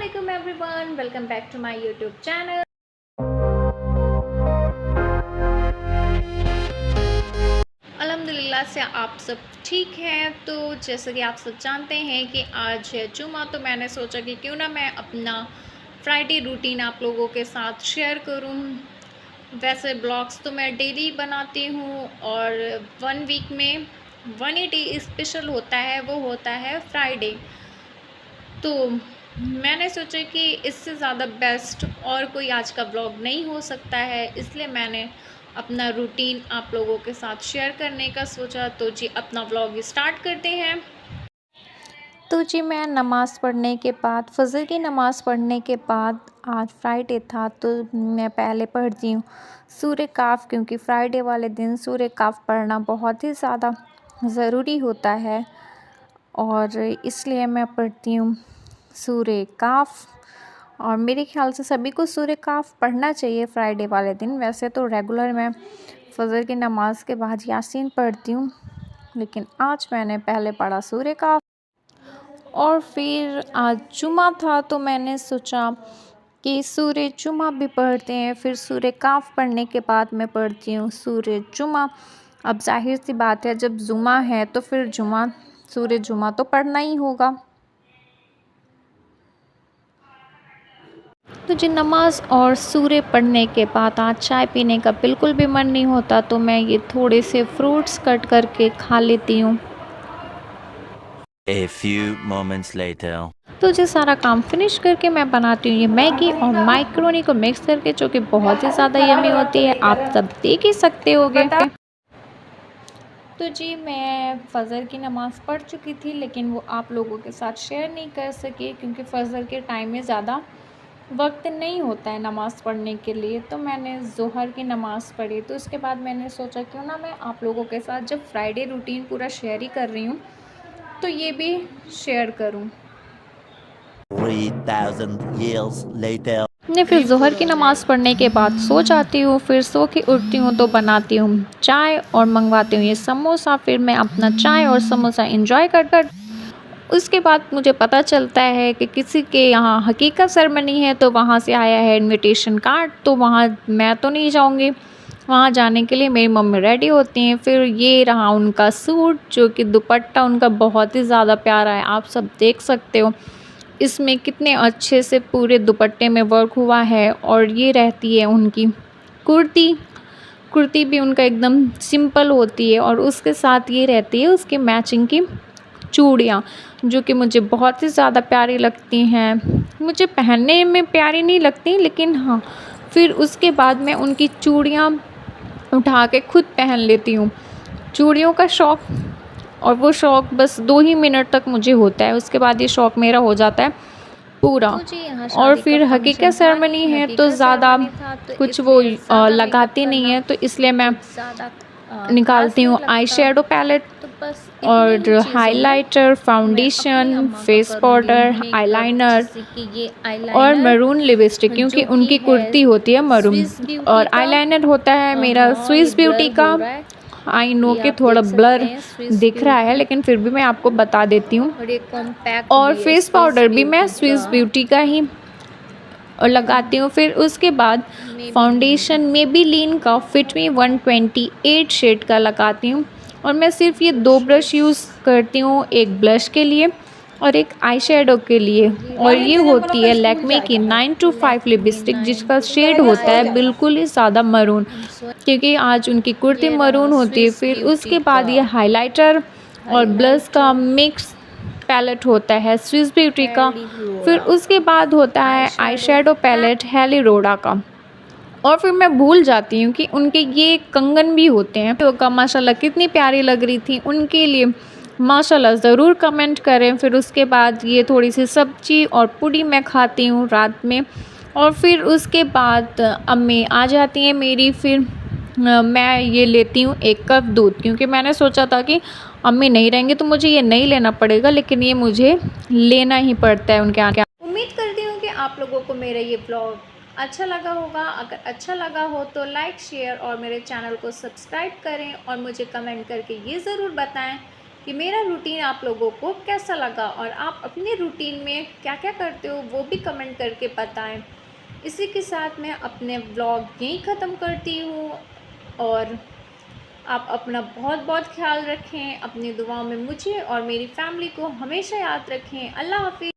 अस्सलामुअलैकुम everyone, welcome back to my YouTube channel. अल्हम्दुलिल्लाह से आप सब ठीक हैं। तो जैसे कि आप सब जानते हैं कि आज है जुमा, तो मैंने सोचा कि क्यों ना मैं अपना फ्राइडे रूटीन आप लोगों के साथ शेयर करूं। वैसे ब्लॉग्स तो मैं डेली बनाती हूं और 1 वीक में 1 डे स्पेशल होता है, वो होता है फ्राइडे। तो मैंने सोचा कि इससे ज़्यादा बेस्ट और कोई आज का व्लॉग नहीं हो सकता है, इसलिए मैंने अपना रूटीन आप लोगों के साथ शेयर करने का सोचा। तो जी अपना व्लॉग स्टार्ट करते हैं। तो जी मैं नमाज़ पढ़ने के बाद, फ़जर की नमाज़ पढ़ने के बाद, आज फ्राइडे था तो मैं पहले पढ़ती हूँ सूरह काफ़, क्योंकि फ्राइडे वाले दिन सूरह काफ़ पढ़ना बहुत ही ज़्यादा ज़रूरी होता है और इसलिए मैं पढ़ती हूँ सूरह काफ़। और मेरे ख़्याल से सभी को सूरह काफ़ पढ़ना चाहिए फ्राइडे वाले दिन। वैसे तो रेगुलर मैं फ़जर की नमाज़ के बाद यासीन पढ़ती हूँ, लेकिन आज मैंने पहले पढ़ा सूरह काफ़। और फिर आज जुमा था तो मैंने सोचा कि सूरह जुमा भी पढ़ते हैं। फिर सूरह काफ़ पढ़ने के बाद मैं पढ़ती हूँ सूरह जुमा। अब जाहिर सी बात है, जब जुमा है तो फिर सूरह जुमा तो पढ़ना ही होगा। तो जी नमाज़ और सूरह पढ़ने के बाद आज चाय पीने का बिल्कुल भी मन नहीं होता, तो मैं ये थोड़े से फ्रूट्स कट करके खा लेती हूँ। A few moments later. तो जी सारा काम फिनिश करके मैं बनाती हूँ ये मैगी और माइक्रोनी को मिक्स करके, जो कि बहुत ही ज़्यादा यमी होती है, आप सब देख ही सकते होगे। तो जी मैं फ़जर की नमाज़ पढ़ चुकी थी, लेकिन वो आप लोगों के साथ शेयर नहीं कर सकी क्योंकि फ़जर के टाइम में ज़्यादा वक्त नहीं होता है नमाज़ पढ़ने के लिए। तो मैंने ज़ोहर की नमाज़ पढ़ी, तो उसके बाद मैंने सोचा क्यों ना मैं आप लोगों के साथ जब फ्राइडे रूटीन पूरा शेयर ही कर रही हूँ तो ये भी शेयर करूँ। 3,000 years later. मैं फिर ज़ोहर की नमाज़ पढ़ने के बाद सो जाती हूँ। फिर सो के उठती हूँ तो बनाती हूँ चाय और मंगवाती हूँ ये समोसा। फिर मैं अपना चाय और समोसा एंजॉय कर उसके बाद मुझे पता चलता है कि किसी के यहाँ हकीकत सेरेमनी है, तो वहाँ से आया है इनविटेशन कार्ड। तो वहाँ मैं तो नहीं जाऊँगी, वहाँ जाने के लिए मेरी मम्मी रेडी होती हैं। फिर ये रहा उनका सूट, जो कि दुपट्टा उनका बहुत ही ज़्यादा प्यारा है, आप सब देख सकते हो इसमें कितने अच्छे से पूरे दुपट्टे में वर्क हुआ है। और ये रहती है उनकी कुर्ती। कुर्ती भी उनका एकदम सिंपल होती है और उसके साथ ये रहती है उसकी मैचिंग की चूड़ियाँ, जो कि मुझे बहुत ही ज़्यादा प्यारी लगती हैं। मुझे पहनने में प्यारी नहीं लगती, लेकिन हाँ फिर उसके बाद मैं उनकी चूड़ियाँ उठा के खुद पहन लेती हूँ। चूड़ियों का शौक़, और वो शौक़ बस 2 ही मिनट तक मुझे होता है, उसके बाद ये शौक़ मेरा हो जाता है पूरा। और फिर हकीकत सेरेमनी है तो ज़्यादा कुछ वो लगाती नहीं है, तो इसलिए मैं निकालती हूँ आई शेडो पैलेट और highlighter, foundation, face powder, eyeliner और मरून लिपस्टिक, क्योंकि उनकी कुर्ती होती है मरून। और आईलाइनर होता है मेरा स्विस ब्यूटी का। आई नो कि थोड़ा ब्लर दिख रहा है, लेकिन फिर भी मैं आपको बता देती हूँ। और फेस पाउडर भी मैं स्विस ब्यूटी का ही लगाती हूँ। फिर उसके बाद फाउंडेशन मेबेलिन का फिट मी 128 शेड का लगाती हूँ। और मैं सिर्फ ये 2 ब्रश यूज़ करती हूँ, एक ब्लश के लिए और एक आई शेडो के लिए। और ये होती है लैक्मे की 925 लिपस्टिक, जिसका शेड होता है बिल्कुल ही सादा मरून, क्योंकि आज उनकी कुर्ती मरून होती है। फिर उसके बाद ये हाइलाइटर और ब्लश का मिक्स पैलेट होता है स्विस ब्यूटी का। फिर उसके बाद होता है आई शेडो पैलेट हेली रोडा का। और फिर मैं भूल जाती हूँ कि उनके ये कंगन भी होते हैं, तो का माशाल्लाह कितनी प्यारी लग रही थी। उनके लिए माशाल्लाह ज़रूर कमेंट करें। फिर उसके बाद ये थोड़ी सी सब्जी और पूड़ी मैं खाती हूँ रात में। और फिर उसके बाद अम्मी आ जाती हैं मेरी। फिर मैं ये लेती हूँ 1 कप दूध, क्योंकि मैंने सोचा था कि अम्मी नहीं रहेंगे तो मुझे ये नहीं लेना पड़ेगा, लेकिन ये मुझे लेना ही पड़ता है उनके आगे। उम्मीद करती हूँ कि आप लोगों को मेरा ये ब्लॉग अच्छा लगा होगा। अगर अच्छा लगा हो तो लाइक, शेयर और मेरे चैनल को सब्सक्राइब करें और मुझे कमेंट करके ये ज़रूर बताएं कि मेरा रूटीन आप लोगों को कैसा लगा और आप अपने रूटीन में क्या क्या करते हो वो भी कमेंट करके बताएं। इसी के साथ मैं अपने व्लॉग यहीं ख़त्म करती हूँ और आप अपना बहुत बहुत ख्याल रखें। अपनी दुआओं में मुझे और मेरी फैमिली को हमेशा याद रखें। अल्लाह हाफ़िज़।